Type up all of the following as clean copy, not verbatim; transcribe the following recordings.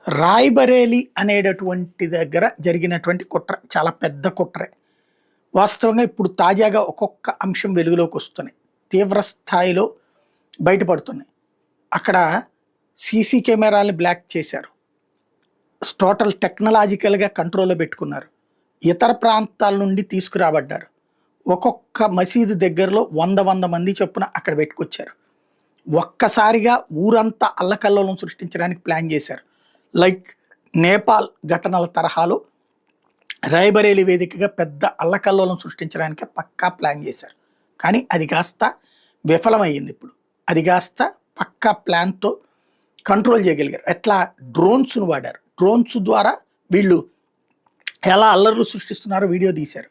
రాయ్‌బరేలీ అనేటటువంటి దగ్గర జరిగినటువంటి కుట్ర చాలా పెద్ద కుట్రే. వాస్తవంగా ఇప్పుడు తాజాగా ఒక్కొక్క అంశం వెలుగులోకొస్తున్నాయి. తీవ్ర స్థాయిలో బయటపడుతున్నాయి. అక్కడ సీసీ కెమెరాల్ని బ్లాక్ చేశారు. టోటల్ టెక్నాలాజికల్‌గా కంట్రోల్‌లో పెట్టుకున్నారు. ఇతర ప్రాంతాల నుండి తీసుకురాబడ్డారు. ఒక్కొక్క మసీదు దగ్గరలో 100 మంది చొప్పున అక్కడ పెట్టుకొచ్చారు. ఒక్కసారిగా ఊరంతా అల్లకల్లోలం సృష్టించడానికి ప్లాన్ చేశారు. లైక్ నేపాల్ ఘటనల తరహాలో రాయ్‌బరేలీ వేదికగా పెద్ద అల్లకల్లోలం సృష్టించడానికే పక్కా ప్లాన్ చేశారు. కానీ అది కాస్త విఫలమయ్యింది ఇప్పుడు. అది కాస్త పక్కా ప్లాన్‌తో కంట్రోల్ చేయగలిగారు. ఎట్లా డ్రోన్స్‌ను వాడారు. డ్రోన్స్ ద్వారా వీళ్ళు ఎలా అల్లర్లు సృష్టిస్తున్నారో వీడియో తీశారు.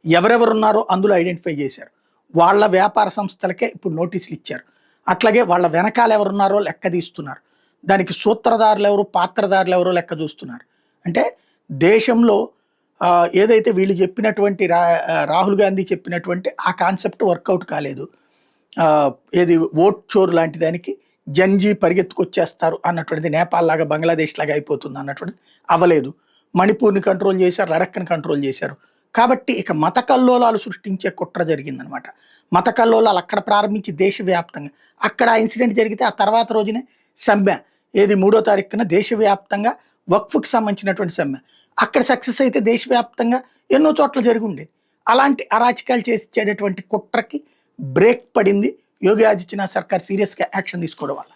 ఎవరెవరున్నారో అందులో ఐడెంటిఫై చేశారు. వాళ్ళ వ్యాపార సంస్థలకే ఇప్పుడు నోటీసులు ఇచ్చారు. అట్లాగే వాళ్ళ వెనకాల ఎవరున్నారో లెక్క తీస్తున్నారు. దానికి సూత్రధారులు ఎవరు, పాత్రధారులు ఎవరో లెక్క చూస్తున్నారు. అంటే దేశంలో ఏదైతే వీళ్ళు చెప్పినటువంటి రాహుల్ గాంధీ చెప్పినటువంటి ఆ కాన్సెప్ట్ వర్కౌట్ కాలేదు. ఏది ఓట్ చోర్ లాంటి దానికి జంజీ పరిగెత్తుకొచ్చేస్తారు అన్నటువంటిది, నేపాల్ లాగా బంగ్లాదేశ్ లాగా అయిపోతుంది అన్నటువంటిది అవ్వలేదు. మణిపూర్ని కంట్రోల్ చేశారు, లడఖ్ని కంట్రోల్ చేశారు. కాబట్టి ఇక మత కల్లోలాలు సృష్టించే కుట్ర జరిగిందనమాట. మత కల్లోలాలు అక్కడ ప్రారంభించి దేశవ్యాప్తంగా, అక్కడ ఆ ఇన్సిడెంట్ జరిగితే ఆ తర్వాత రోజునే సమ్మె, ఏది 3వ తారీఖున దేశవ్యాప్తంగా వక్ఫ్‌కి సంబంధించినటువంటి సమ్మె. అక్కడ సక్సెస్ అయితే దేశవ్యాప్తంగా ఎన్నో చోట్ల జరిగి ఉండేది. అలాంటి అరాచకాలు చేసేటటువంటి కుట్రకి బ్రేక్ పడింది యోగి ఆదిత్యనాథ్ సర్కార్ సీరియస్‌గా యాక్షన్ తీసుకోవడం వల్ల.